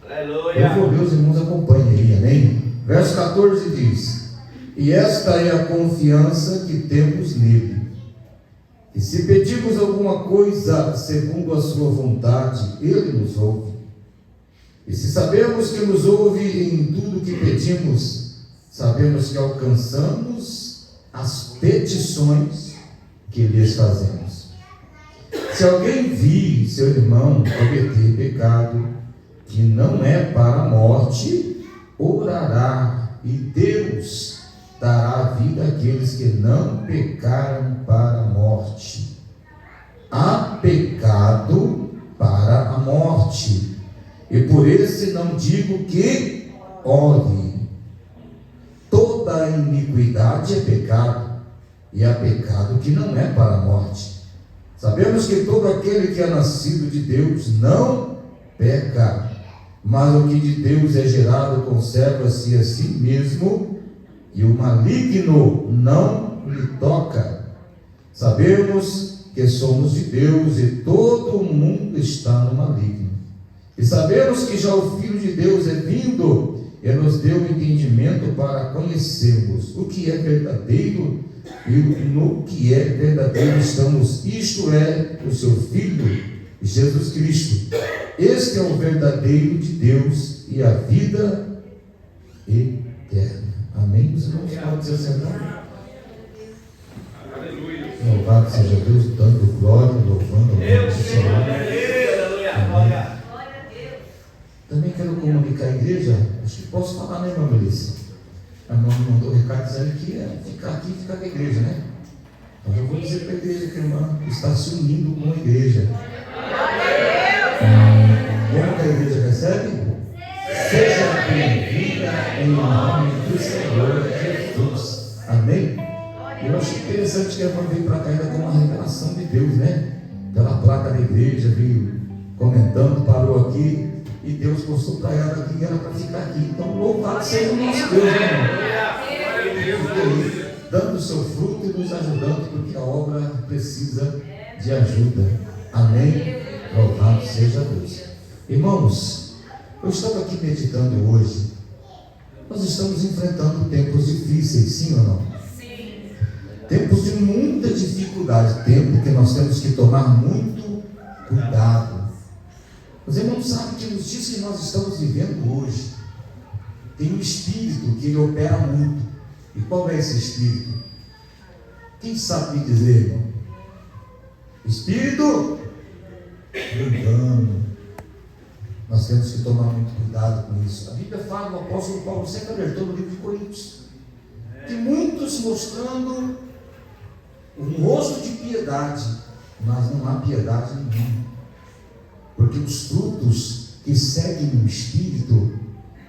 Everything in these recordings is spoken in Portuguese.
Eu vou ler, os irmãos acompanhem aí, amém? Verso 14 diz: e esta é a confiança que temos nele, e se pedirmos alguma coisa segundo a sua vontade, ele nos ouve. E se sabemos que nos ouve em tudo que pedimos, sabemos que alcançamos as petições que lhes fazemos. Se alguém vir seu irmão cometer pecado que não é para a morte, orará, e Deus dará vida àqueles que não pecaram para a morte. Há pecado para a morte, e por esse não digo que ore. Toda iniquidade é pecado, e há pecado que não é para a morte. Sabemos que todo aquele que é nascido de Deus não peca, mas o que de Deus é gerado conserva-se a si mesmo, e o maligno não lhe toca. Sabemos que somos de Deus, e todo o mundo está no maligno. E sabemos que já o Filho de Deus é vindo, e nos deu o entendimento para conhecermos o que é verdadeiro, e no que é verdadeiro estamos, isto é, o seu Filho, Jesus Cristo. Este é o verdadeiro de Deus e a vida eterna. Amém? Os irmãos podem dizer assim, aleluia. Louvado seja Deus, dando glória, louvando o nome do Senhor. Amém. Também quero comunicar à igreja, acho que posso falar, né, irmã Melissa? A irmã me mandou um recado dizendo que é ficar aqui e ficar com a igreja, né? Então eu vou dizer para a igreja que a irmã está se unindo com a igreja. Como que a igreja recebe? Seja bem-vinda em nome do Senhor Jesus. Amém? Eu acho interessante que a irmã veio para cá ainda com uma revelação de Deus, né? Pela placa da igreja, veio comentando, parou aqui, e Deus mostrou para ela que era para ficar aqui. Então, louvado seja o nosso Deus, né, irmão? Dando o seu fruto e nos ajudando, porque a obra precisa de ajuda. Amém? Louvado seja Deus. Irmãos, eu estava aqui meditando hoje. Nós estamos enfrentando tempos difíceis, sim ou não? Sim. Tempos de muita dificuldade, tempo que nós temos que tomar muito cuidado. Os irmãos sabem que nos dias que nós estamos vivendo hoje, tem um espírito que ele opera muito. E qual é esse espírito? Quem sabe me dizer, irmão? Espírito do engano. Nós temos que tomar muito cuidado com isso. A Bíblia fala, o apóstolo Paulo sempre alertou no livro de Coríntios, que muitos mostrando um rosto de piedade, mas não há piedade nenhuma. Porque os frutos que seguem o Espírito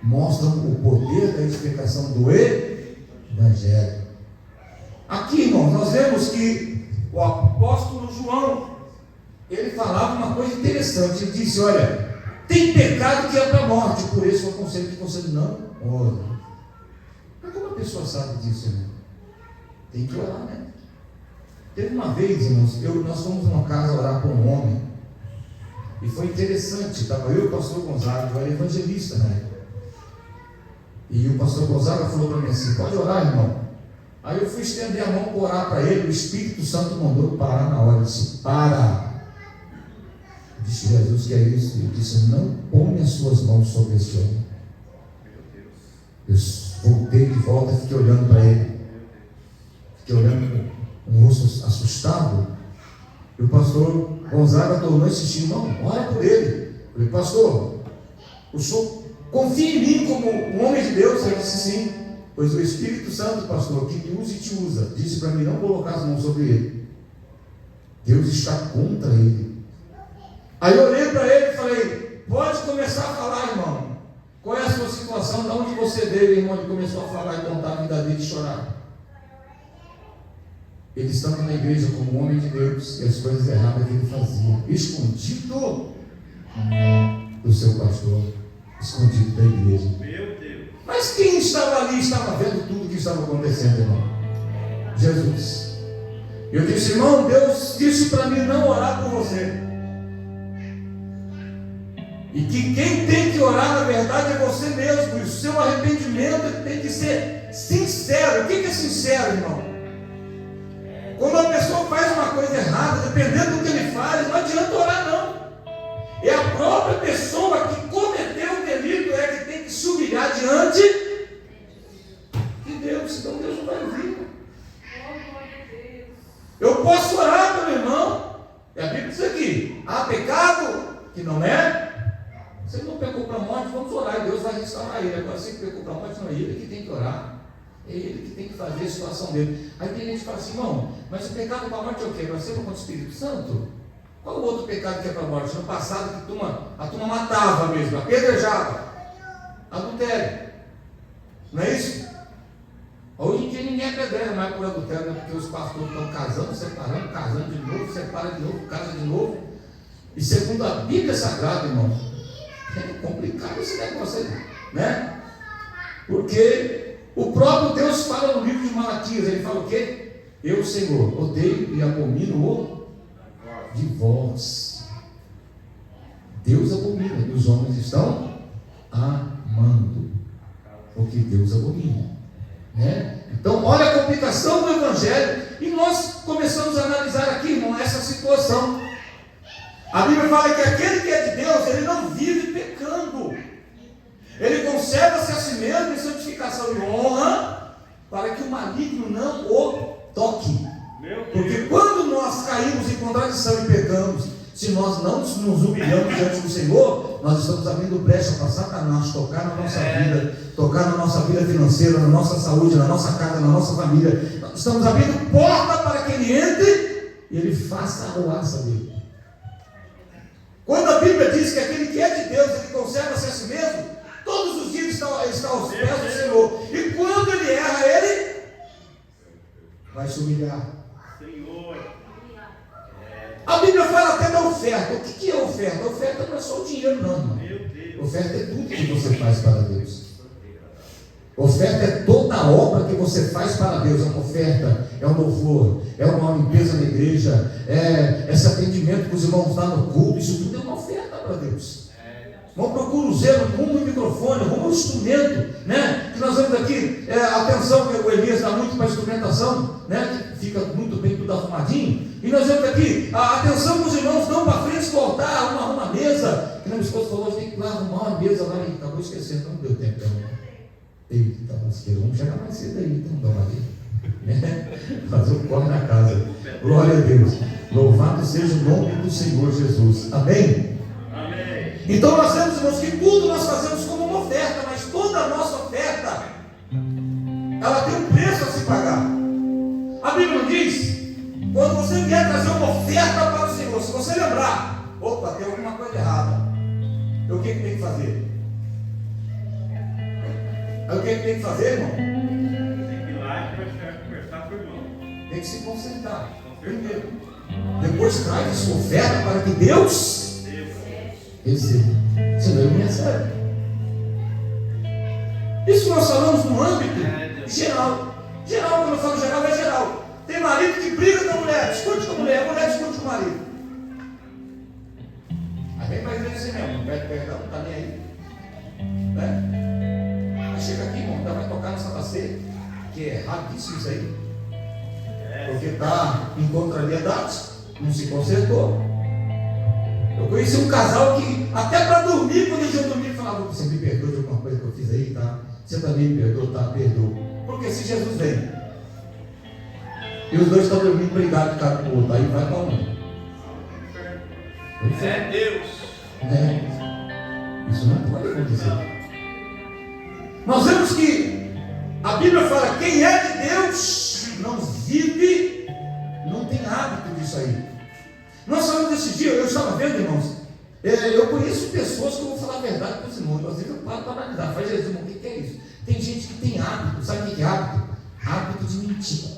mostram o poder da explicação do Evangelho. Aqui, irmãos, nós vemos que o apóstolo João, ele falava uma coisa interessante. Ele disse, olha, tem pecado que é para a morte, por isso eu aconselho que você não ore. Mas como a pessoa sabe disso, irmão? Tem que orar, né? Teve uma vez, irmãos, nós fomos numa casa orar por um homem. E foi interessante, estava eu e o pastor Gonzaga, eu era evangelista na época. E o pastor Gonzaga falou para mim assim, pode orar, irmão? Aí eu fui estender a mão para orar para ele, o Espírito Santo mandou eu parar na hora. Eu disse, para. Disse Jesus, que é isso? Ele disse, não põe as suas mãos sobre esse homem. Eu voltei de volta e fiquei olhando para ele. Fiquei olhando com um rosto assustado. E o pastor Gonzaga tornou esse insistir, não, ora por ele. Eu falei, pastor, o senhor confia em mim como um homem de Deus? Ele disse sim, pois o Espírito Santo, pastor, que te usa e te usa, disse para mim não colocar as mãos sobre ele. Deus está contra ele. Aí eu olhei para ele e falei, pode começar a falar, irmão. Qual é a sua situação? De onde você veio, irmão? Ele começou a falar e contar a vida dele e chorar. Ele estava na igreja como um homem de Deus e as coisas erradas que ele fazia, escondido do seu pastor, escondido da igreja. Meu Deus. Mas quem estava ali estava vendo tudo o que estava acontecendo, irmão? Jesus. Eu disse, irmão, Deus disse para mim não orar por você. E que quem tem que orar, na verdade, é você mesmo. E o seu arrependimento tem que ser sincero. O que é sincero, irmão? Quando a pessoa faz uma coisa errada, dependendo do que ele faz, não adianta orar, não. É a própria pessoa que cometeu o delito que tem que se humilhar diante de Deus, senão Deus não vai ouvir. Eu posso orar pelo irmão, e a Bíblia diz aqui: há pecado que não é. Se ele não pecou para a morte, vamos orar, e Deus vai restaurar ele. Agora, se ele pecou para a morte, não é ele que tem que orar. É ele que tem que fazer a situação dele. Aí tem gente que fala assim: irmão, mas o pecado para a morte é o quê? Vai ser contra o Espírito Santo? Qual o outro pecado que é para a morte? No passado, que a turma matava mesmo, apedrejava. Adultério. Não é isso? Hoje em dia ninguém apedreja mais por adultério, né? Porque os pastores estão casando, separando, casando de novo, separa de novo, casa de novo. E segundo a Bíblia Sagrada, irmão, é complicado esse negócio aí, né? Porque o próprio Deus fala no livro de Malaquias, ele fala o quê? Eu, Senhor, odeio e abomino o divórcio. Deus abomina e os homens estão amando o que Deus abomina, né? Então, olha a complicação do Evangelho. E nós começamos a analisar aqui, irmão, essa situação. A Bíblia fala que aquele que é de Deus, ele não vive pecando. Ele conserva-se a si mesmo em santificação e honra, para que o maligno não o toque. Porque quando nós caímos em contradição e pecamos, se nós não nos humilhamos diante do Senhor, nós estamos abrindo brecha para Satanás tocar na nossa vida, tocar na nossa vida financeira, na nossa saúde, na nossa casa, na nossa família. Nós estamos abrindo porta para que ele entre e ele faça a arruaça dele. Quando a Bíblia diz que aquele que é de Deus, ele conserva-se a si mesmo, todos os dias está aos pés do Senhor. E quando ele erra, ele vai se humilhar. A Bíblia fala até da oferta. O que é oferta? A oferta não é só o dinheiro, não, irmão. Oferta é tudo que você faz para Deus. Oferta é toda a obra que você faz para Deus. É uma oferta, é um louvor, é uma limpeza na igreja, é esse atendimento que os irmãos dão no culto. Isso tudo é uma oferta para Deus. Vamos procurar o zelo, rumo o microfone, rumo o instrumento, né? Que nós vemos aqui, atenção, que o Elias dá muito para a instrumentação, né? Que fica muito bem tudo arrumadinho. E nós vemos aqui, a atenção que os irmãos dão para frente do altar, arruma a mesa. Que a minha esposa falou, tem que ir lá arrumar uma mesa lá, e acabou esquecendo, não deu tempo. Eita, vamos chegar mais cedo aí, então dá uma ali. Fazer um corre na casa. Glória a Deus. Louvado seja o nome do Senhor Jesus. Amém? Então nós vemos, irmãos, que tudo nós fazemos como uma oferta, mas toda a nossa oferta, ela tem um preço a se pagar. A Bíblia não diz, quando você vier trazer uma oferta para o Senhor, se você lembrar, opa, tem alguma coisa errada, o que tem que fazer? Aí o que tem que fazer, irmão? Tem que ir lá e conversar com o irmão. Tem que se concentrar, primeiro. Depois traz a sua oferta para que Deus receba. Senão ele não recebe. Isso nós falamos no âmbito geral. Geral, quando eu falo geral, é geral. Tem marido que briga com a mulher, discute com a mulher discute com o marido. Aí vem para a igreja assim mesmo, não pede perdão, não está nem aí. Né? Aí chega aqui, irmão, vai tocar na Santa Ceia, que é erradíssimo isso aí. Porque está em contrariedade, não se consertou. Eu conheci um casal que, até para dormir, quando eles iam dormir, falava: você me perdoa de alguma coisa que eu fiz aí, tá? Você também me perdoa, tá? Perdoa. Porque se Jesus vem e os dois estão dormindo brigados de cara com o outro, aí vai para onde? É Deus. Isso não pode acontecer. Nós vemos que a Bíblia fala: quem é de Deus não vive, não tem hábito disso aí. Nós falamos desse dia, eu estava vendo, irmãos, eu conheço pessoas que eu vou falar a verdade para os irmãos, às vezes eu paro para analisar, faz Jesus, irmão, o que é isso? Tem gente que tem hábito, sabe o que é hábito? Hábito de mentir.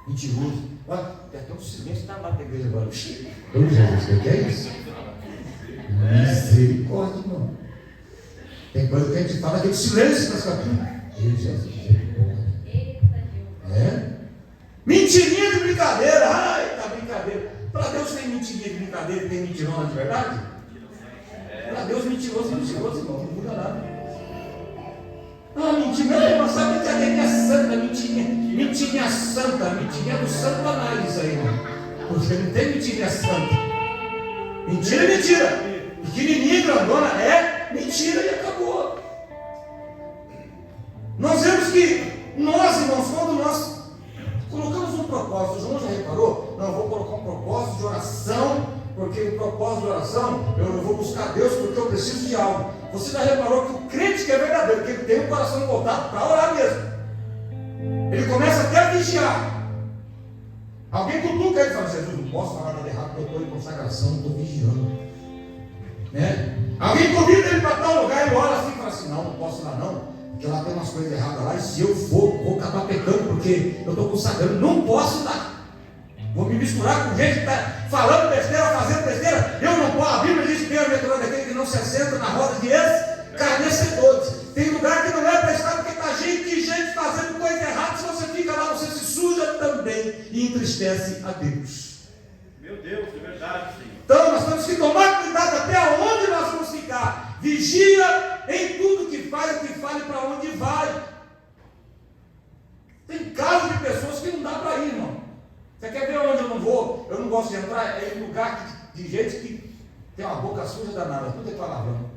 Mentiroso. Olha, tem até um silêncio na mata da igreja agora. Ô Jesus, o que é isso? Misericórdia, irmão. Tem coisa que a gente fala, aquele silêncio para ficar. Ei, Jesus, misericórdia. Mentirinha de brincadeira. Ai, tá brincadeira. Para Deus tem mentirinha de brincadeira e tem mentirona de verdade? Para Deus, mentiroso, irmão, não muda nada. Ah, mentira, mas sabe que a mentirinha santa, mentirinha santa, mentirinha do Satanás, isso aí, irmão. Porque não tem mentirinha santa. Mentira é mentira. Pequenininha, grandona, é mentira e acabou. Nós vemos que nós, irmãos, quando nós colocamos um propósito, o João já reparou? Não, eu vou colocar um propósito de oração, porque o propósito de oração, eu vou buscar Deus porque eu preciso de algo. Você já reparou que o crente que é verdadeiro, que ele tem o coração voltado para orar mesmo, ele começa até a vigiar. Alguém cutuca ele e fala: Jesus, não posso falar nada errado, porque eu estou em consagração, estou vigiando. Né? Alguém convida ele para tal lugar, ele olha assim e fala assim: não posso ir lá não, porque lá tem umas coisas erradas lá, e se eu for, vou acabar pecando, porque eu estou consagrando, não posso ir lá. Vou me misturar com gente que está falando besteira, fazendo besteira. Eu não posso. A Bíblia diz: bem-aventurado daquele que não se assenta na roda de escarnecedores. Tem lugar que não é para estar, porque está cheio de gente fazendo coisa errada. Se você fica lá, você se suja também e entristece a Deus. Meu Deus, é verdade, Senhor. Então nós temos que tomar cuidado até onde nós vamos ficar. Vigia em tudo que fale para onde vai. Tem casos de pessoas que não dá para ir, irmão. Você quer ver onde eu não vou? Eu não gosto de entrar em lugar de gente que tem uma boca suja danada, tudo é palavrão.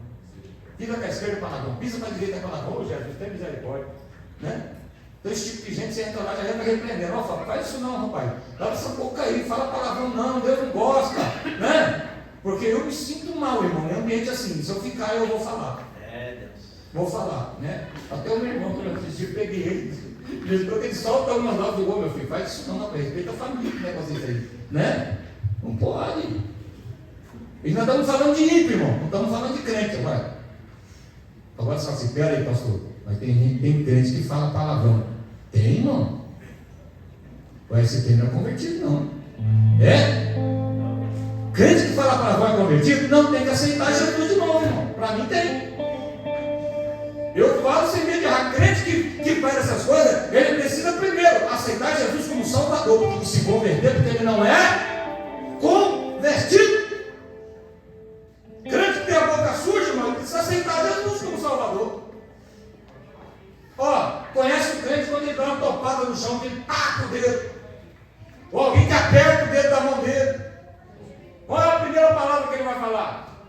Pisa para a esquerda é palavrão, pisa para a direita é palavrão. Ô Jesus, tem misericórdia. Né? Então esse tipo de gente, você entra lá, já entra repreendendo. Ó, faz isso não, rapaz. Dá essa boca aí, fala palavrão não, Deus não gosta. Né? Porque eu me sinto mal, irmão, em ambiente assim. Se eu ficar, eu vou falar. Vou falar, né? Até o meu irmão, quando eu assisti, eu peguei ele. Ele solta uma nova do meu filho, faz isso não, rapaz, respeita a família, que negócio isso aí, né? Não pode. E nós estamos falando de ímpio, irmão, não estamos falando de crente agora. Agora você fala assim: pera aí, pastor, mas tem crente que fala palavrão. Tem, irmão? Mas esse crente não é convertido, não. É? Crente que fala palavrão é convertido? Não, tem que aceitar Jesus de novo, irmão. Para mim tem. Eu falo sem medo de errar. Crente que faz essas coisas, ele precisa primeiro aceitar Jesus como Salvador, porque se converter, porque ele não é convertido. Crente que tem a boca suja, irmão, ele precisa aceitar Jesus como Salvador. Ó, conhece o crente quando ele dá uma topada no chão, que ele taca o dedo. Ou alguém que aperta o dedo da mão dele. Qual é a primeira palavra que ele vai falar?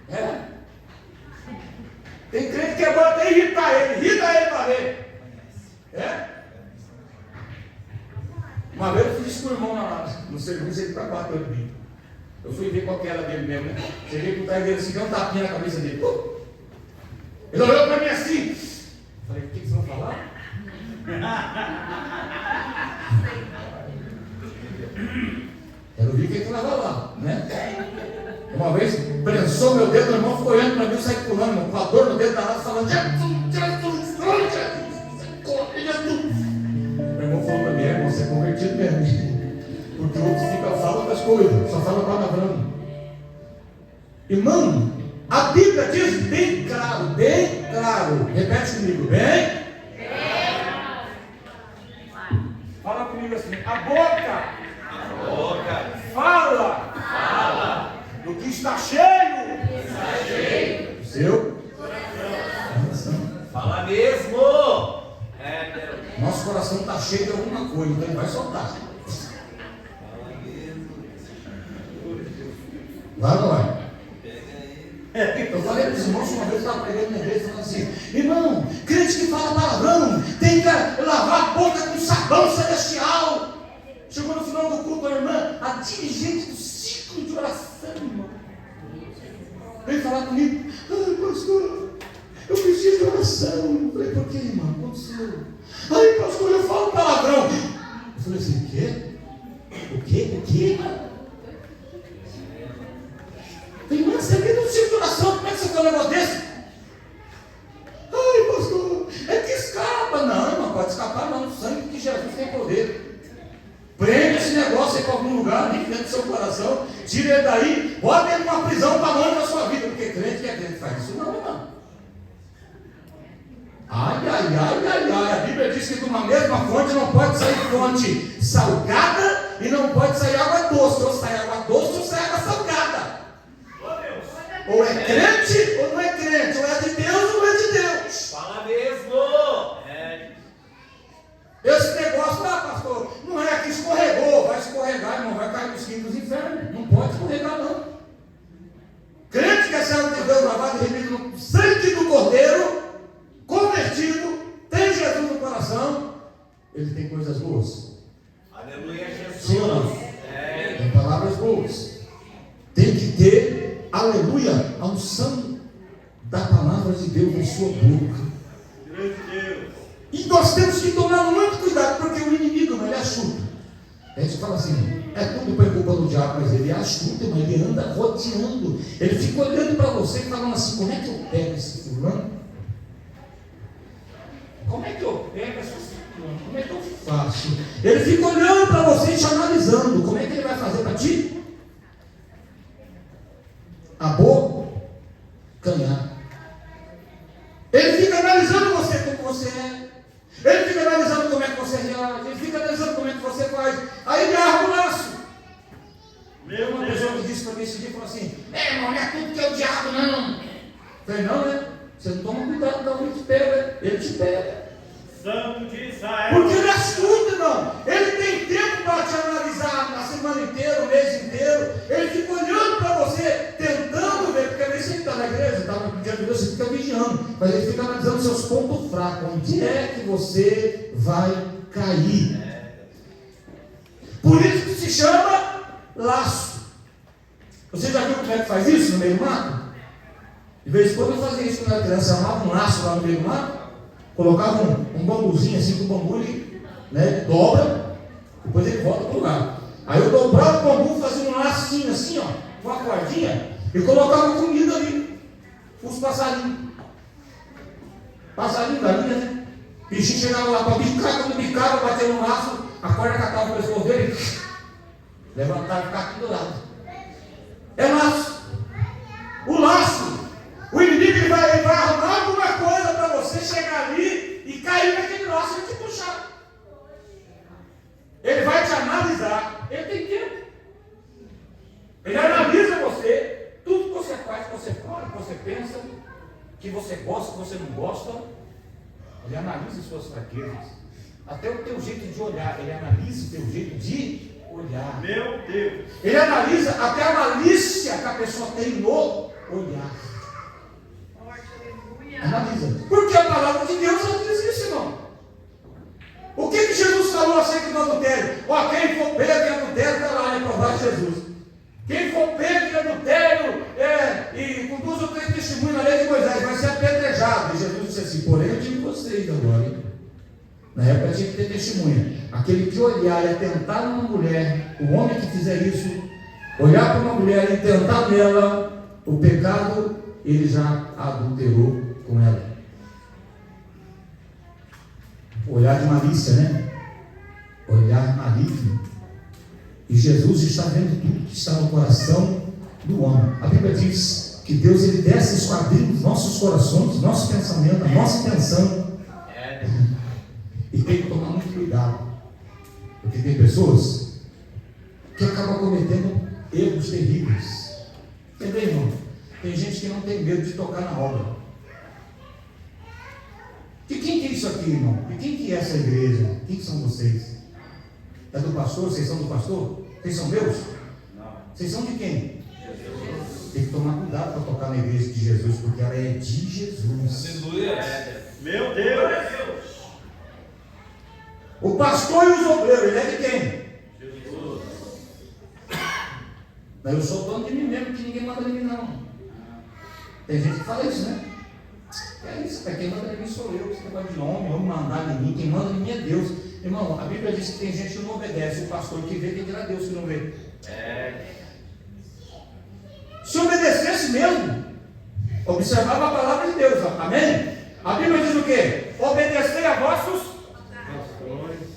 É? Tem crente que é bom até irrita ele para ver. É? Uma vez eu fiz isso com o irmão no serviço, ele bateu em mim. Eu fui ver qual que era dele mesmo, né? Cheguei com o pai dele assim, deu um tapinha na cabeça dele. Ele olhou para mim assim. Falei: o que vocês vão falar? Quero ver o que ele vai falar, né? Uma vez prensou meu dedo, meu irmão ficou olhando para mim, eu saí pulando, com a dor no dedo danado, falando: Jesus. Meu irmão falou para mim: irmão, você é convertido mesmo. Porque o outro fala outras coisas, só fala palavrão. Irmão, a Bíblia diz bem claro, repete comigo, bem? Fala comigo assim: a boca fala do que está cheio, o seu coração. Fala mesmo. Nosso coração está cheio de alguma coisa, então ele vai soltar. Vai ou não vai? Eu falei para os irmãos uma vez, eu estava pregando na igreja, falando assim: irmão, crente que fala palavrão tem que lavar a boca com sabão celestial. Chegou no final do culto, a irmã, a dirigente do ciclo de oração, irmão, veio falar comigo: ai, pastor, eu preciso de oração. Eu falei: por que, irmão? O que aconteceu? Ai, pastor, eu falo palavrão. Eu falei assim: o quê? O quê? Irmã, você veio no ciclo de oração, como é que você fala um negócio desse? Ai, pastor, é que escapa. Não, irmão, pode escapar não. O sangue de Jesus tem poder. Prende esse negócio aí para algum lugar, ali dentro do seu coração, tira ele daí, bota ele numa prisão para longe da sua vida, porque crente que é crente faz isso não, irmão. Ai, a Bíblia diz que de uma mesma fonte não pode sair fonte salgada e não pode sair água doce, ou sai água doce ou sai água salgada. Ou é crente ou não é crente. Ou é de Deus ou não é de Deus. Fala mesmo. Esse negócio, pastor, não é que escorregou, vai escorregar, irmão, vai cair nos quintos dos infernos. Não pode escorregar, não. Crente que é servo de Deus, lavado e remido no sangue do Cordeiro, convertido, tem Jesus no coração, ele tem coisas boas. Aleluia, Jesus. Sim ou não? Tem palavras boas. Tem que ter, aleluia, a unção da palavra de Deus na sua boca. Grande Deus. E nós temos que tomar muito cuidado, porque o inimigo, ele é astuto. A gente fala assim, é tudo por culpa do diabo, mas ele é astuto, mas ele anda rodeando. Ele fica olhando para você e falando assim, como é que eu pego esse fulano? Como é que eu pego essa fulano? Como é que eu faço? Ele fica olhando para você e te analisando. Como é que ele vai fazer para ti? Abocanhar. Ele fica analisando você como você é. Ele fica analisando como é que você reage. Ele fica analisando como é que você faz. Aí ele arma o laço. Uma pessoa que disse para mim esse dia, falou assim, irmão, não é tudo que é o diabo, não. Eu falei, não, né? Você não toma cuidado, não, ele te pega. Ele te pega. Santo de Israel. Porque ele é astuto, irmão. Ele tem tempo para te analisar a semana inteira, o mês inteiro. Ele fica olhando para você, tentando ver, porque nem sempre está na igreja, está no dia de Deus, você fica vigiando. Mas ele fica analisando seus pontos fracos. Onde é que você vai cair? Por isso que se chama laço. Você já viu como é que faz isso no meio do mato? De vez em quando eu fazia isso quando eu era criança, armava um laço lá no meio do mato, colocava um bambuzinho assim, que o bambu ele, né, dobra, depois ele volta para o lugar. Aí eu dobrava o bambu, fazia um lacinho assim, ó, com a cordinha, e colocava comida ali, os passarinhos. Passarinho, galinha, né? O bichinho chegava lá para bicar, quando bicava, batia no laço, a corda catava o pescoço dele, levantava e ficava pendurado. É laço. O laço. O inimigo ele vai arrumar alguma coisa para você chegar ali e cair naquele laço e te puxar. Ele vai te analisar. Ele tem tempo. Ele analisa você. Tudo que você faz, que você fala, que você pensa, que você gosta, que você não gosta. Ele analisa as suas fraquezas. Até o teu jeito de olhar. Ele analisa o teu jeito de olhar. Meu Deus. Ele analisa até a malícia que a pessoa tem no olhar. Analisa. Porque a palavra de Deus não diz isso, irmão. O que Jesus falou acerca do adultério? Ó, quem for pego em adultério, está lá reprovado Jesus. Quem for pego em adultério e com 2 ou 3 testemunhos na lei de Moisés, vai ser apedrejado. E Jesus disse assim, porém eu digo vocês agora, hein? Na época tinha que ter testemunha. Aquele que olhar e atentar numa mulher, o homem que fizer isso, olhar para uma mulher e tentar nela, o pecado, ele já adulterou com ela. Olhar de malícia, né? Olhar maligno. E Jesus está vendo tudo que está no coração do homem. A Bíblia diz que Deus ele desce e esquadrinha os nossos corações, nosso pensamento, a nossa intenção. E tem que tomar muito cuidado. Porque tem pessoas que acabam cometendo erros terríveis. Entendeu, irmão? Tem gente que não tem medo de tocar na obra. De quem que é isso aqui, irmão? De quem que é essa igreja? Quem que são vocês? É do pastor? Vocês são do pastor? Vocês são meus? Não. Vocês são de quem? Jesus. Tem que tomar cuidado para tocar na igreja de Jesus, porque ela é de Jesus. Aleluia. Meu Deus. O pastor e os obreiros, ele é de quem? Jesus. Não, eu sou dono de mim mesmo, que ninguém manda em mim, não. Tem gente que fala isso, né? É isso, quem manda em mim sou eu. Você negócio de homem mandar em mim, quem manda em mim é Deus. Irmão, a Bíblia diz que tem gente que não obedece, o pastor que vê, quem dirá Deus que não vê. Se obedecesse mesmo, observava a palavra de Deus, amém? A Bíblia diz o quê? Obedecei a vossos,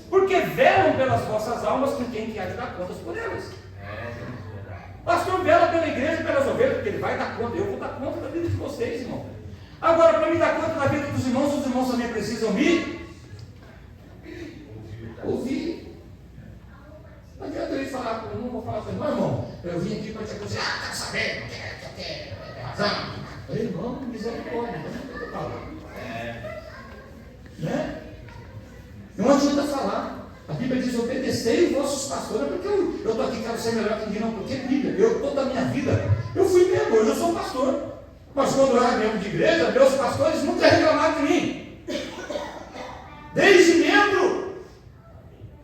porque velam pelas vossas almas com quem que há de dar contas por elas. O pastor vela pela igreja e pelas ovelhas, porque ele vai dar conta. Eu vou dar conta da vida de vocês, irmão. Agora, para me dar conta da vida dos irmãos, os irmãos também precisam me ouvir. Não adianta eu ir falar, eu não vou falar para ele, não, irmão, eu vim aqui para te aconselhar, está sabendo, Tá. Irmão, misericórdia. Né? Não adianta falar. A Bíblia diz: obedecei os vossos pastores. Porque eu estou aqui, quero ser melhor que ninguém, não. Porque Bíblia, eu toda a minha vida, eu fui membro, hoje eu sou pastor. Mas quando eu era membro de igreja, meus pastores nunca reclamaram de mim. Desde membro,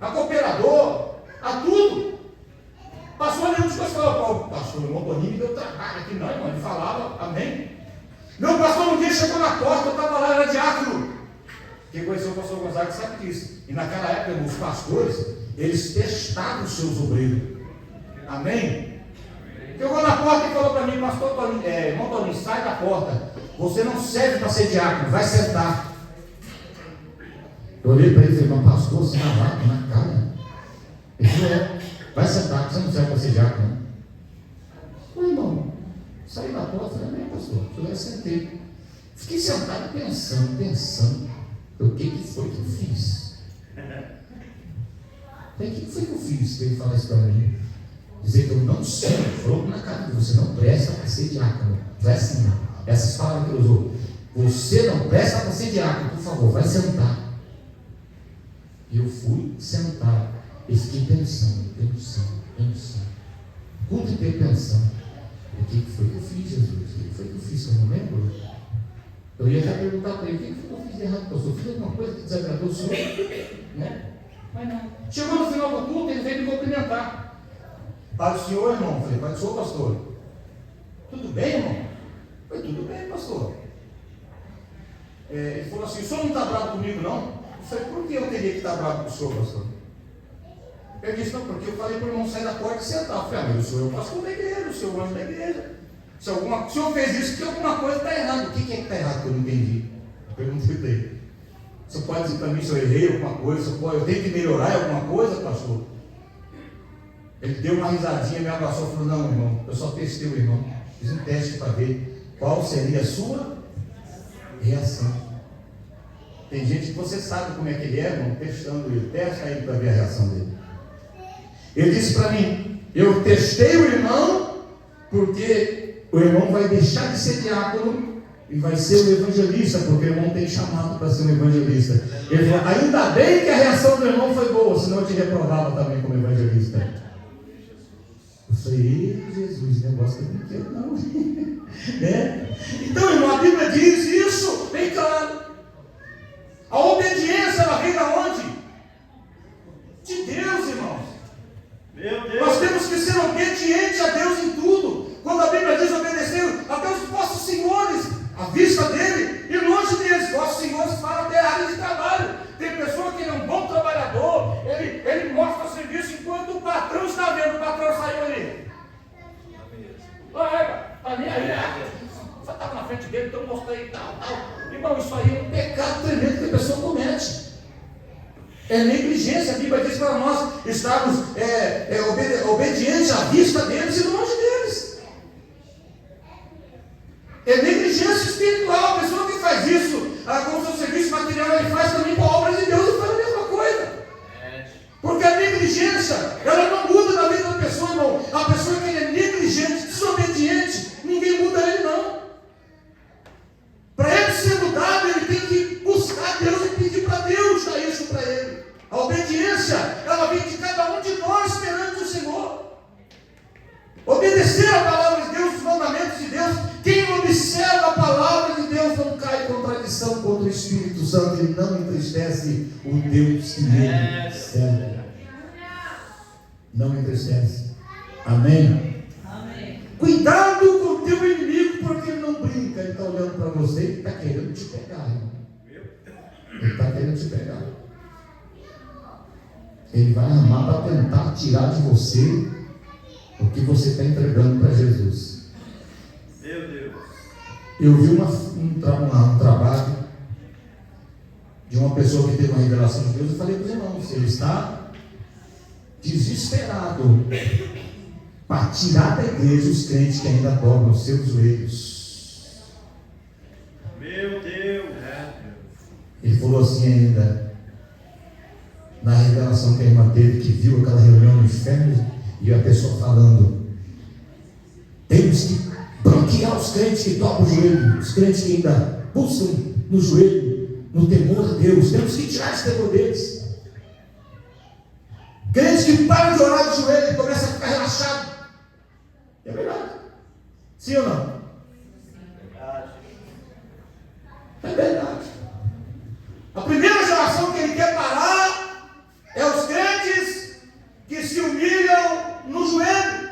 a cooperador, a tudo. Pastor nenhum de coisa falava: pastor, o irmão Toninho me deu trabalho aqui. Não, irmão, ele falava, amém. Meu pastor um dia chegou na porta, eu estava lá, era diácono. Quem conheceu o pastor Gonzaga sabe disso. E naquela época, os pastores, eles testavam os seus obreiros. Amém? Chegou na porta e falou para mim: pastor Toninho, irmão Toninho, sai da porta. Você não serve para ser diácono, vai sentar. Eu olhei para ele e falei: mas pastor, você está lá na cara. Ele falou: vai sentar, você não serve para ser diácono. Eu falei: irmão, saí da porta, falei: não, pastor. Eu falei: sentei. Fiquei sentado pensando. O que foi que eu fiz? O que foi que eu fiz? Ele fala isso para mim. Dizer que eu não sei. Falou na cara de você: não presta para ser diácono. Foi assim, essas palavras que ele usou. Você não presta para ser diácono, por favor, vai sentar. E eu fui sentar. E fiquei pensando. Culto inteiro pensando. O que foi que eu fiz, Jesus? O que foi que eu fiz que eu não lembro? Eu ia já perguntar para ele: o que foi que eu fiz de errado? Eu fiz alguma coisa que desagradou o senhor? Né? Mas não. Chegou no final do culto, ele veio me cumprimentar. Pai do senhor, irmão. Eu falei: pai do senhor, pastor. Tudo bem, irmão? Eu falei: tudo bem, pastor. Ele falou assim: o senhor não está bravo comigo, não? Eu falei: por que eu teria que estar bravo com o senhor, pastor? Ele disse: não, porque eu falei para o irmão sair da porta e sentar. Eu falei: mas o senhor é o pastor da igreja, o senhor é o anjo da igreja. Se o senhor fez isso, porque alguma coisa está errada. O que é que está errado que eu não entendi? Eu perguntei para ele. O senhor pode dizer para mim se eu errei alguma coisa? Eu tenho que melhorar alguma coisa, pastor? Ele deu uma risadinha, me abraçou e falou: não, irmão, eu só testei o irmão. Fiz um teste para ver qual seria a sua reação. Tem gente que você sabe como é que ele é, irmão, testando ele. Testa ele para ver a reação dele. Ele disse para mim: eu testei o irmão porque o irmão vai deixar de ser diácono e vai ser o evangelista, porque o irmão tem chamado para ser um evangelista. Ele falou: ainda bem que a reação do irmão foi boa, senão eu te reprovava também como evangelista. Eu falei: Jesus, negócio que eu não quero não. Né? Então, irmão, a Bíblia diz isso bem claro. A obediência, ela vem da onde? De Deus, irmãos. Nós temos que ser obedientes a Deus em tudo. Quando a Bíblia diz: obedecer até os vossos senhores, à vista dele e longe deles. Vossos senhores falam até a área de trabalho. Tem pessoa que é um bom trabalhador, ele mostra serviço enquanto o patrão está vendo. O patrão saiu ali. Está nem aí. Você estava na frente dele, então eu mostrei tal. Irmão, isso aí é um pecado tremendo que a pessoa comete. É negligência. A Bíblia diz para nós estarmos obedientes à vista deles e longe deles. É negligência espiritual. A pessoa que faz isso com o seu serviço material, ele faz também com a obra de Deus e faz a mesma coisa. Porque a negligência, ela não muda na vida da pessoa, irmão. A pessoa que é negligente, desobediente, ninguém muda ele, não. Para ele ser mudado, ele tem que buscar Deus e pedir para Deus dar isso para ele. A obediência, ela vem de cada um de nós perante o Senhor. Obedecer a palavra de Deus, os mandamentos de Deus. Quem observa a palavra de Deus não cai em contradição contra o Espírito Santo. Ele não entristece o Deus que ele serve. Não entristece. Amém? Amém. Cuidado com o teu inimigo, porque ele não brinca. Ele está olhando para você e está querendo te pegar, irmão. Ele está querendo te pegar. Ele vai armar para tentar tirar de você o que você está entregando para Jesus. Meu Deus. Eu vi um trabalho de uma pessoa que teve uma revelação de Deus. Eu falei para os irmãos: ele está desesperado para tirar da igreja os crentes que ainda dobram os seus joelhos. Meu Deus. Ele falou assim ainda, na revelação que a irmã teve, que viu aquela reunião no inferno, e a pessoa falando: temos que que há os crentes que tocam o joelho, os crentes que ainda buscam no joelho, no temor a Deus. Temos que tirar esse temor deles. Crentes que param de orar de joelho e começam a ficar relaxados. É verdade. Sim ou não? É verdade. A primeira geração que ele quer parar é os crentes que se humilham no joelho.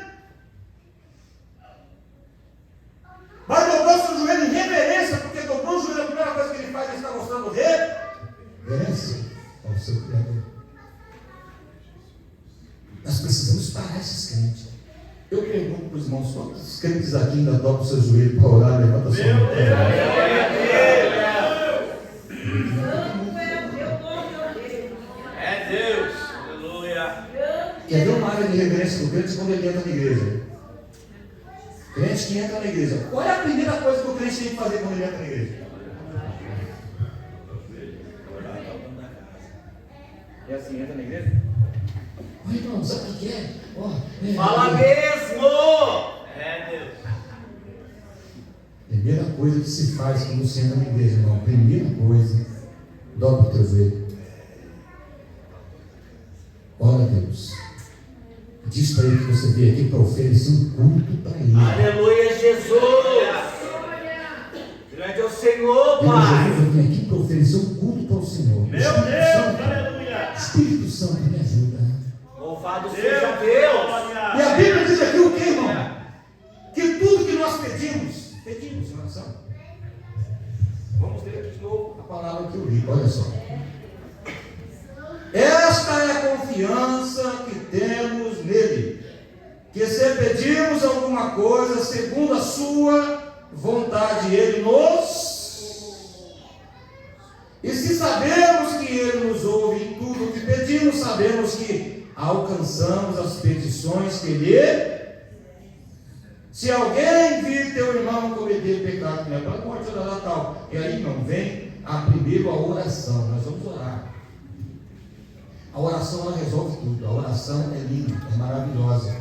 Vai dobrar o seu joelho em reverência, porque dobrou o joelho, a primeira coisa que ele faz, ele está mostrando reverência ao seu Criador. Nós precisamos parar esses crentes. Eu pergunto para os irmãos, quantos crentes aqui ainda dobram o seu joelho para orar? Levanta a sua mão. É Deus. Aleluia. Quer ver uma área de reverência do crente quando ele entra na igreja? Crente que entra na igreja. Qual é a primeira coisa que o crente tem que fazer quando ele entra na igreja? É assim, entra na igreja? Oi, irmão, sabe o que é? Fala mesmo. É Deus. Primeira coisa que se faz quando você entra na igreja, irmão. Primeira coisa, dobra o teu joelho. Ora a Deus. Diz para ele que você veio aqui para oferecer um culto para ele. Aleluia, Jesus. Grande é o Senhor, Pai. Eu vim aqui para oferecer um culto para o Senhor. Meu Deus, aleluia. Espírito Santo, me ajuda. Louvado seja Deus. E a Bíblia diz aqui o que, irmão? Que tudo que nós pedimos em oração. Vamos ler aqui de novo a palavra que eu li, olha só. Esta é a confiança que temos nele, que se pedimos alguma coisa segundo a sua vontade, ele nos... E se sabemos que ele nos ouve em tudo o que pedimos, sabemos que alcançamos as petições que lhe... Se alguém vir teu irmão cometer pecado, não é para a morte da tal. E aí, não vem primeiro a oração. Nós vamos orar. A oração, ela resolve tudo. A oração é linda, é maravilhosa.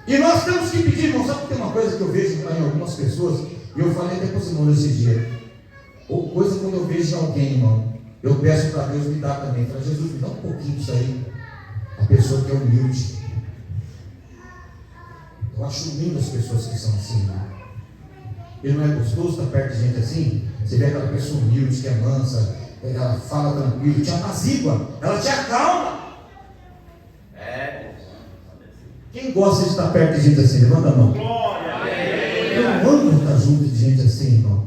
E nós temos que pedir, irmão. Sabe que tem uma coisa que eu vejo em algumas pessoas, e eu falei até para os irmãos esse dia. Ou coisa quando eu vejo alguém, irmão, eu peço para Deus me dar também. Fala, Jesus, me dá um pouquinho disso aí. A pessoa que é humilde. Eu acho lindo as pessoas que são assim. Ele não é gostoso estar perto de gente assim? Você vê aquela pessoa humilde, que é mansa, ela fala tranquilo, te apazigua, ela te acalma. Quem gosta de estar perto de gente assim? Levanta a mão. Eu amo estar junto de gente assim, irmão.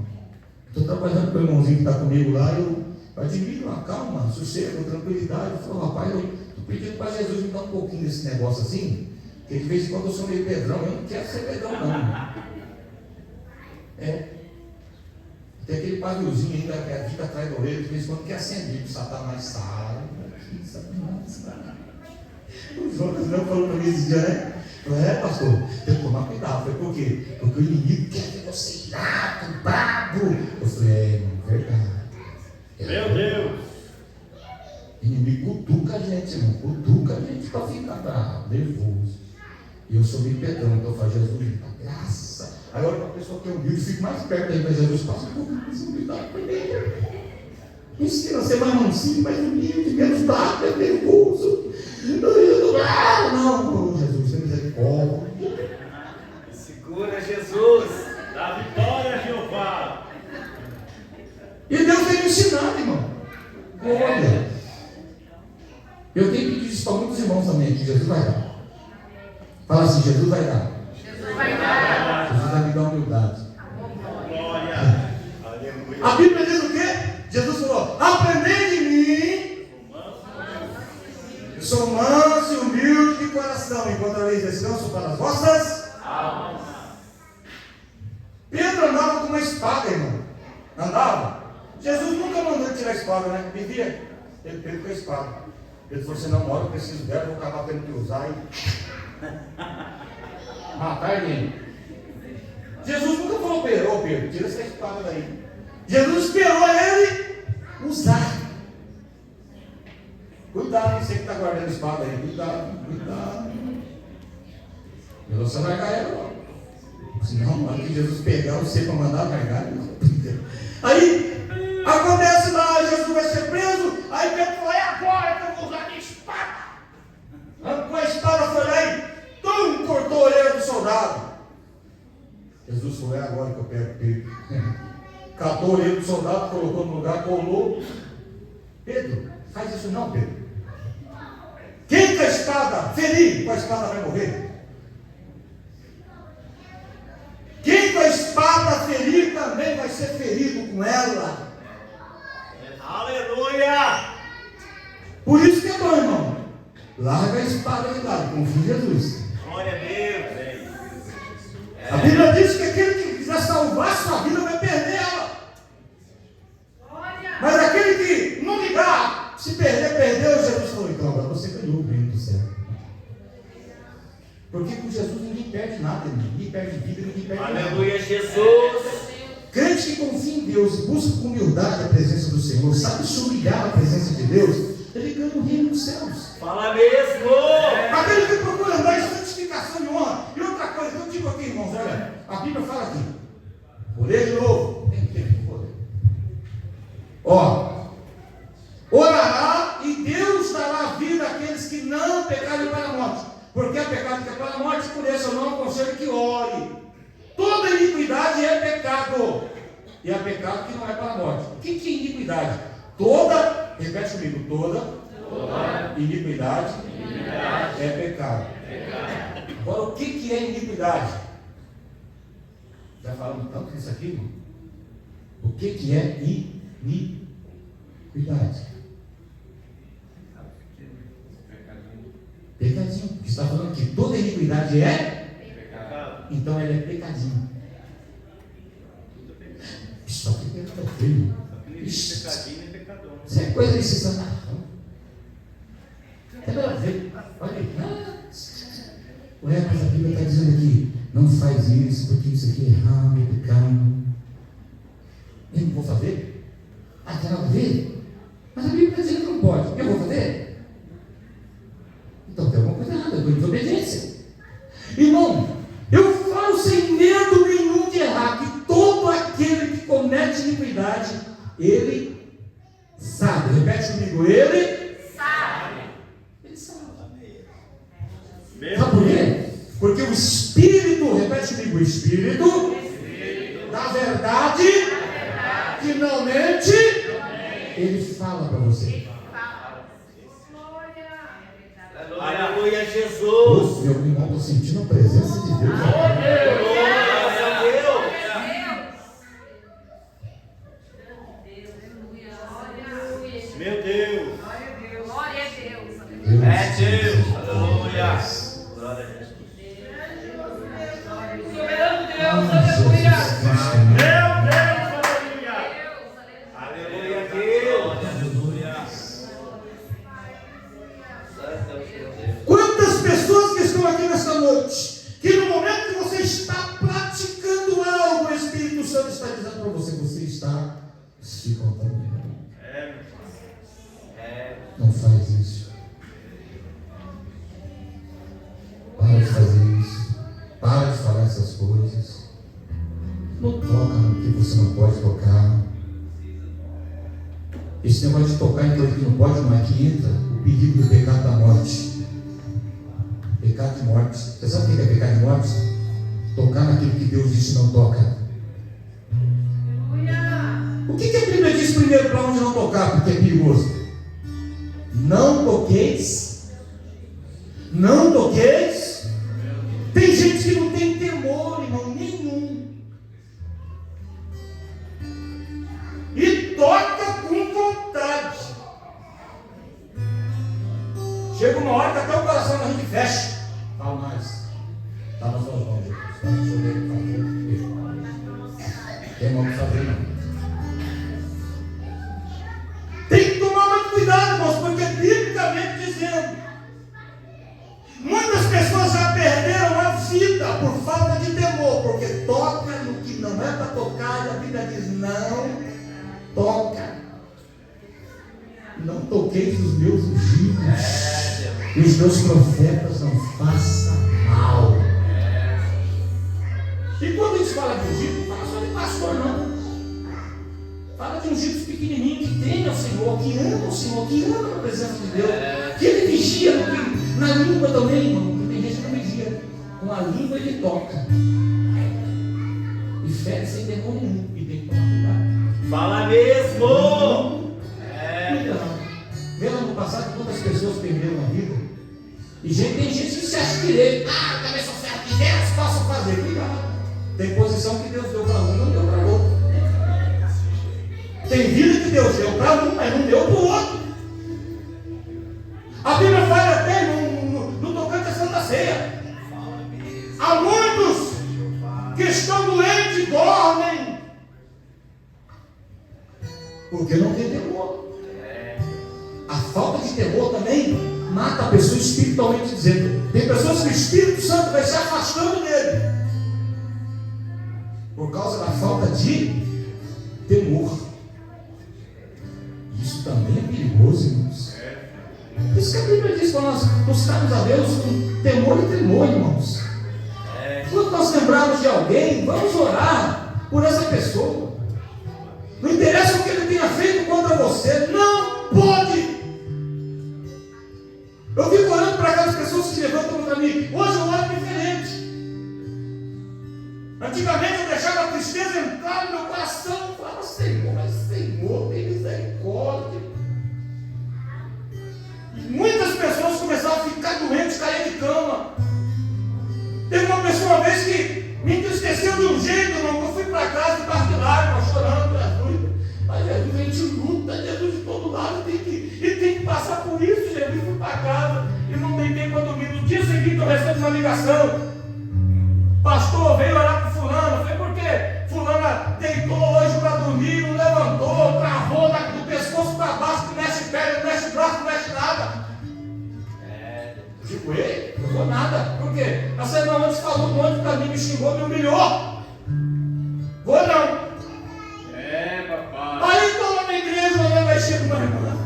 Estou trabalhando com o irmãozinho que está comigo lá, eu admiro a calma, sossego, tranquilidade. Eu falo, rapaz, eu estou pedindo para Jesus me dar um pouquinho desse negócio assim. Porque de vez em quando eu sou meio pedrão, eu não quero ser pedrão não. Tem aquele paviozinho ainda que a vida atrás da orelha, de vez em quando quer acender, o Satanás sai. O Jonas não falou para mim esse dia, né? Falei, pastor, tem que tomar cuidado. Falei, por quê? Porque o inimigo quer ver você irado, brabo. Eu falei, irmão, verdade. Meu Deus. O inimigo cutuca a gente, irmão, cutuca a gente para ficar bravo, nervoso. E eu sou meio pedrão, então eu falo, Jesus, me dá graça. Aí olha para a pessoa que é humilde, fico mais perto ainda, Jesus, passa um pouco mais humildade para mim. Me ensina a ser mais mansinho, mais humilde, menos bravo, menos nervoso. Não, Jesus, tem misericórdia. Segura, Jesus. Dá vitória, Jeová. E Deus tem me ensinado, irmão. Olha, eu tenho pedido isso para muitos irmãos também, que Jesus vai dar. Fala assim, Jesus vai dar. Jesus vai dar. Jesus vai me dar humildade. Glória. A Bíblia diz o quê? Jesus falou, aprendei de mim. Eu sou manso e humilde de coração, encontrareis descanso para as vossas almas. Pedro andava com uma espada, irmão. Andava. Jesus nunca mandou ele tirar a espada, né? Vivia ele Pedro com a espada. Ele falou assim, não, uma hora eu preciso dela, vou acabar tendo que usar e matar ninguém. Jesus nunca falou, Pedro, tira essa espada daí. Jesus esperou ele usar. Cuidado, você que está guardando a espada aí, cuidado. Você não vai cair, não. Se Senão, na hora que Jesus pegar você para mandar carregar, aí acontece lá, Jesus vai ser preso, aí Pedro falou, é agora que eu vou usar a minha espada. Arrancou a espada, foi lá e cortou a orelha do soldado. Jesus falou, é agora que eu pego Pedro. Catou a orelha do soldado, colocou no lugar, colou. Pedro, faz isso não, Pedro. Quem com a espada ferir, com a espada vai morrer. Quem com a espada ferir, também vai ser ferido com ela. Aleluia! Por isso que é bom, irmão. Larga a espada de lado, confia em Jesus. Glória a Deus. A Bíblia diz que aquele que quiser salvar a sua vida vai perder ela. Mas aquele que não ligar, se perder, perdeu. Jesus falou, então agora você ganhou o reino do céu. Porque com Jesus ninguém perde nada, ninguém perde vida, ninguém perde nada. Aleluia, Jesus. Crente que confia em Deus e busca com humildade a presença do Senhor, sabe se humilhar a presença de Deus, ele ganha o reino dos céus. Fala mesmo. Aquele que procura andar em santificação e honra. E outra coisa, eu digo aqui, irmãos, olha, a Bíblia fala aqui. Vou ler de novo. Tem tempo, vou ler. Ó, orará e Deus dará vida àqueles que não pecarem para a morte. Porque há pecado que é para a morte, por isso eu não aconselho que ore. Toda iniquidade é pecado. E há pecado que não é para a morte. O que é iniquidade? Toda, repete comigo, toda iniquidade é pecado. Agora, o que é iniquidade? Já falamos tanto disso aqui, irmão? O que é iniquidade? Pecadinho. Porque está falando que toda iniquidade é pecado. Então ela é pecadinho. Isso aqui é feio. Pecadinho e pecador. Isso é coisa de sensação. É para ver. Olha aí. Ué, mas a Bíblia está dizendo aqui, não faz isso, porque isso aqui é errado, é pecado. Eu não vou fazer? Ah, tem nada a ver? Mas a Bíblia está dizendo que não pode. Eu vou fazer? Então tem alguma coisa errada, eu estou em desobediência. Irmão, eu falo sem medo nenhum de errar, que todo aquele que comete iniquidade, ele sabe. Repete comigo, ele sabe. Ele sabe. Sabe por quê? Porque o Espírito, repete comigo, o Espírito da verdade, que não mente, ele fala para você. Aleluia, Jesus. Meu irmão, estou sentindo a presença de Deus. Glória a Deus. Meu Deus. Glória a Deus. É Deus. Aleluia. Glória a Jesus. Soberano Deus, aleluia. Meu Deus, aleluia. Aleluia, Deus. Quantas pessoas que estão aqui nesta noite, que no momento que você está praticando algo, o Espírito Santo está dizendo para você, você está se contaminando. Não faz isso. Para de fazer isso. Para de falar essas coisas. Não toca no que você não pode tocar. Esse negócio de tocar em coisa que não pode, não é que entra o perigo do pecado da morte. Pecado de morte. Você sabe o que é pecado de morte? Tocar naquilo que Deus disse não toca. O que a Bíblia diz primeiro para onde não tocar? Porque é perigoso. Não toqueis. Não toqueis. Tem gente que não tem temor, irmão, nenhum. E toca com vontade. Chega uma hora que até o coração da gente fecha. Fala mais. Está nas suas mãos, Jesus. Está no seu dedo, fazer. Tem mão de fazer, não. Tem que tomar muito cuidado, irmãos, porque biblicamente dizendo, muitas pessoas já perderam a vida por falta de temor, porque toca no que não é para tocar, e a Bíblia diz, não toca. Não toqueis os meus ungidos, e os meus profetas não façam mal. E quando a gente fala de ungido, não fala só de pastor, não. Fala de ungidos pequenininhos que tem ao Senhor, que ama o Senhor, que ama a presença de Deus, que ele vigia na língua também, irmão. Tem gente que não vigia. Com a língua ele toca. E fere sem demônio nenhum. E tem que tomar cuidado. Fala mesmo! Vê lá no passado quantas pessoas perderam a vida. E tem gente que se acha direito. Eu também sou certo de Deus, posso fazer. Cuidado. Tem posição que Deus deu para um, não deu para outro. Tem vida que Deus deu para um, mas não deu para o outro. A Bíblia fala até no tocante à Santa Ceia. Há muitos que estão doentes e dormem porque não tem temor. A falta de temor também mata a pessoa espiritualmente dizendo. Tem pessoas que o Espírito Santo vai se afastando dele por causa da falta de temor. Isso também é perigoso, irmãos. Por isso que a Bíblia diz para nós buscarmos a Deus com temor e tremor, irmãos. Quando nós lembrarmos de alguém, vamos orar por essa pessoa. Não interessa o que ele tenha feito contra você, não pode. Eu fico olhando para aquelas pessoas que se levantam contra mim. Hoje eu olho diferente. Antigamente eu deixava a tristeza entrar no meu coração. Eu falava, Senhor, mas Senhor, tem misericórdia. E muitas pessoas começaram a ficar doentes, cair de cama. Teve uma pessoa uma vez que me entristeceu de um jeito, irmão. Eu fui para casa de parte de lágrimas, chorando, Jesus. Mas Jesus, a gente luta, Jesus de todo lado, tem que passar por isso, Jesus. Fui para casa e não dei tempo para dormir. No dia seguinte eu recebo uma ligação. Pastor, veio orar para fulano. Foi porque fulana deitou hoje para dormir, não levantou, travou do pescoço para baixo, não mexe perna, não mexe braço, não mexe nada. Tipo, ei, não vou nada. Por quê? A semana antes falou um monte para mim, me xingou, me humilhou. Vou não. Papai. Aí estou lá na igreja, olhando, aí chega uma irmã.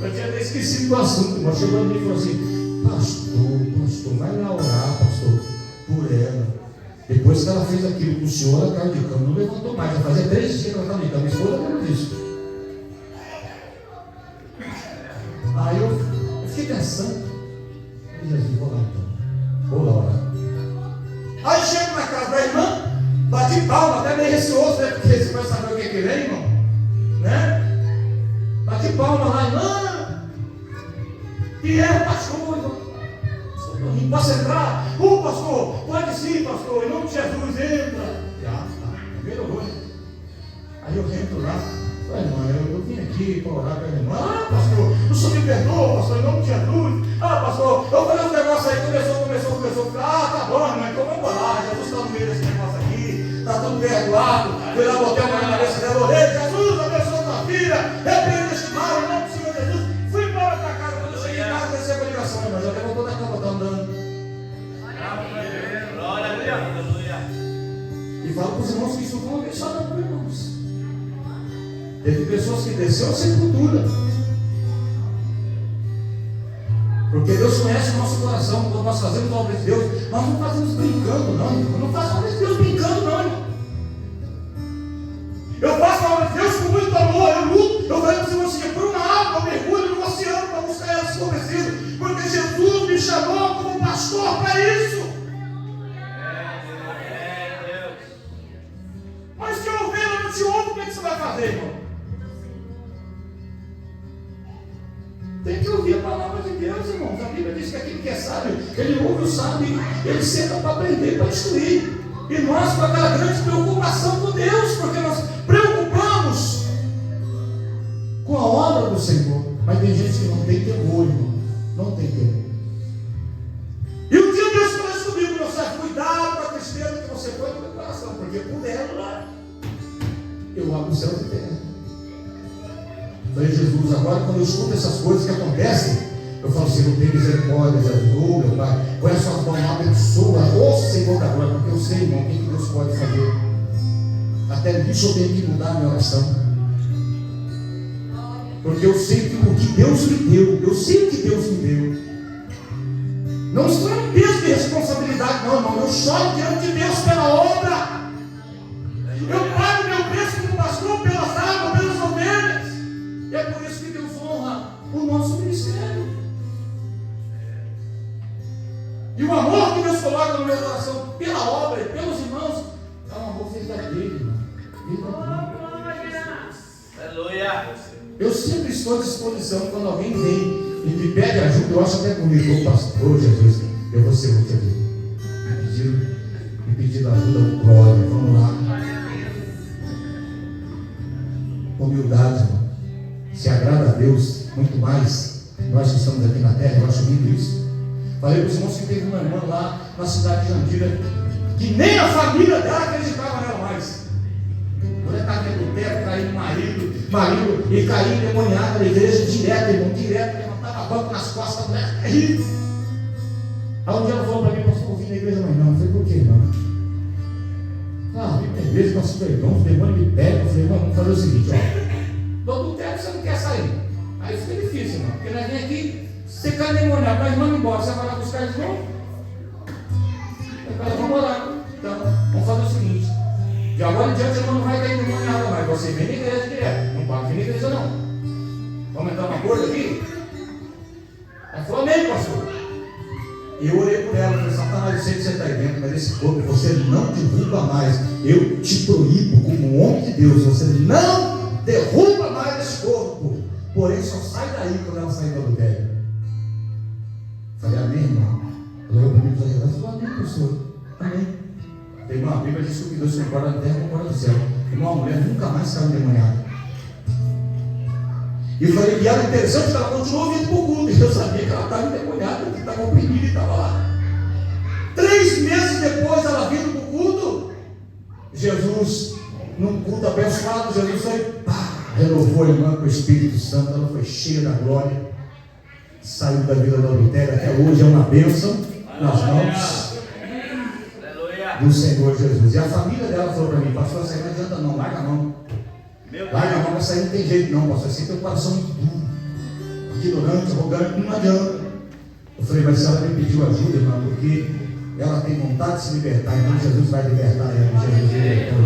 Eu tinha até esquecido do assunto, mas chegou a mim e falou assim: pastor, vai lá orar, pastor, por ela. Depois que ela fez aquilo com o senhor, ela caiu de cama, não levantou mais. Já fazia 3 dias que ela estava de cama, minha esposa lembra disso. Aí eu fiquei pensando, Jesus, vou lá então, vou lá orar. Aí chego na casa da irmã, bati palma, até meio receoso, né? Porque você vai saber o que ele é, irmão, né? Bati palma lá, irmã, que é o pastor, irmão. Posso entrar? Pastor, pode sim, pastor, em nome de Jesus, entra. Primeiro vou. Aí eu entro lá, falei, irmã, eu vim aqui para orar para a irmã. Pastor, o senhor me perdoa, pastor, em nome de Jesus. Pastor, eu falei um negócio aí, começou. Tá bom, irmã, então vamos lá, Jesus está no meio desse negócio aqui, está tudo perdoado. Fui lá, botei a mão na cabeça dela, orei, Jesus, abençoa tua filha, repreenda este mal, em nome do Senhor Jesus. Fui embora para casa, quando eu cheguei em casa, recebo a ligação, irmã, já levantou da cama, está andando. E falo para os irmãos que isso não é só não, irmãos. Teve pessoas que desceram a sepultura. Porque Deus conhece o nosso coração. Quando nós fazemos a obra de Deus, nós não fazemos brincando, não, irmão. Não faço a obra de Deus brincando, não, irmão. Eu faço a obra de Deus com muito amor. Eu luto. Eu falei para os irmãos assim, por uma alma, eu mergulho no oceano para buscar elas se for preciso. Porque Jesus me chamou como pastor para isso. Mas se a ovelha não te ouve, como é que você vai fazer, irmão? Tem que ouvir a palavra de Deus, irmãos. A Bíblia diz que aquele que é sábio, ele ouve o sábio, ele senta para aprender, para instruir. E nós com aquela grande preocupação com Deus, porque nós preocupamos com a obra do Senhor. Mas tem gente que não tem temor, irmão. Não tem temor. E um dia Deus falou isso comigo, meu servo, cuidado com a tristeza que você põe no meu coração, porque por ela eu abro o céu e terra. Falei, Jesus, agora quando eu escuto essas coisas que acontecem, eu falo, Senhor, tem misericórdia, Jesus, meu Pai, põe a sua mão, abençoa, ô Senhor da glória, porque eu sei, irmão, o que Deus pode fazer. Até nisso eu tenho que mudar a minha oração. Porque eu sei que o que Deus me deu, eu sei o que Deus me deu. Não estou em peso de responsabilidade, não, irmão. Eu choro diante de Deus pela obra Aleluia. Eu sempre estou à disposição quando alguém vem e me pede ajuda. Eu acho até bonito, pastor Jesus, eu vou ser muito aqui. Me pedindo ajuda, glória, vamos lá. Humildade, irmão. Se agrada a Deus muito mais. Nós que estamos aqui na terra, eu acho lindo isso. Falei para os irmãos que teve uma irmã lá na cidade de Jandira, que nem a família dela acreditava nela mais. A mulher estava dentro do teto, caindo marido, e caía endemoniada na igreja direto, irmão, direto, levantava banco nas costas da mulher, terrível. Aí um dia ela falou para mim, pastor, eu vim na igreja, mas não. Eu falei, por quê, irmão? Ah, vim na igreja, pastor, irmão, os demônios me pegam. Eu falei, irmão, vamos fazer o seguinte, ó. Do teto você não quer sair. Aí fica difícil, irmão, porque nós vem aqui, você cai endemoniado, nós vamos embora, você vai lá buscar de novo? Eu falei, vamos lá. Então, vamos fazer o seguinte. De agora em diante eu não vai ter endemoniado mais. Você vem na igreja direto. Não pode vir na igreja não. Vamos entrar num acordo aqui? Ela falou, amém, pastor. E eu orei por ela. Falei, Satanás, eu sei que você está aí dentro, mas esse corpo você não derruba mais. Eu te proíbo como um homem de Deus. Você não derruba mais esse corpo. Porém, só sai daí quando ela sair do adultério. Falei, amém, irmão. Ela olhou para mim e falou, amém, pastor. Amém. Tem uma Bíblia que diz que Deus concorda na terra e concorda no céu. Uma mulher nunca mais saiu endemoniada. E eu falei que era interessante que ela continuou vindo para o culto. E eu sabia que ela estava endemoniada, que estava oprimida e estava lá. 3 meses depois, ela vindo para o culto. Jesus, num culto abençoado, Jesus foi, renovou a irmã com o Espírito Santo. Ela foi cheia da glória. Saiu da vida do adultério. Até hoje é uma bênção nas mãos do Senhor Jesus. E a família dela falou para mim, pastor, isso aí não adianta não, larga a mão. Larga a mão, isso aí não tem jeito não, pastor, você tem um coração muito duro, ignorante, arrogante, não adianta. Eu falei, mas se ela me pediu ajuda, irmão, porque ela tem vontade de se libertar, então Jesus vai libertar ela, Jesus libertou.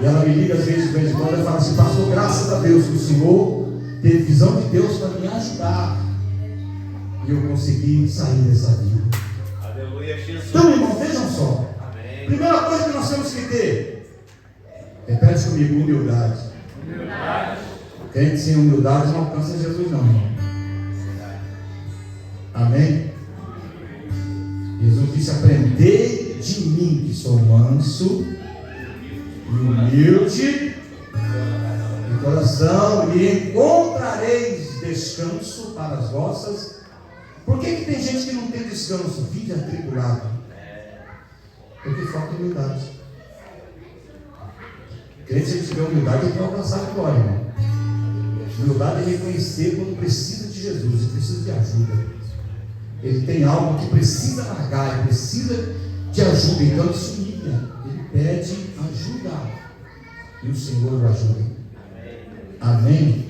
E ela me liga às vezes, de vez em quando, e fala assim, pastor, graças a Deus que o Senhor teve visão de Deus para me ajudar. E eu consegui sair dessa vida. Aleluia, Jesus. Então, irmão, vejam só. Primeira coisa que nós temos que ter, repete comigo, humildade. Crente sem humildade não alcança Jesus não, irmão. Amém? Jesus disse, aprendei de mim que sou manso e humilde de coração, e encontrareis descanso para as vossas. Por que tem gente que não tem descanso? Vive atribulado. Porque falta humildade. Crente, se ele tiver humildade, ele vai alcançar a glória, irmão. Humildade é reconhecer quando precisa de Jesus, ele precisa de ajuda. Ele tem algo que precisa largar, ele precisa de ajuda, então ele se humilha, ele pede ajuda. E o Senhor o ajuda. Amém?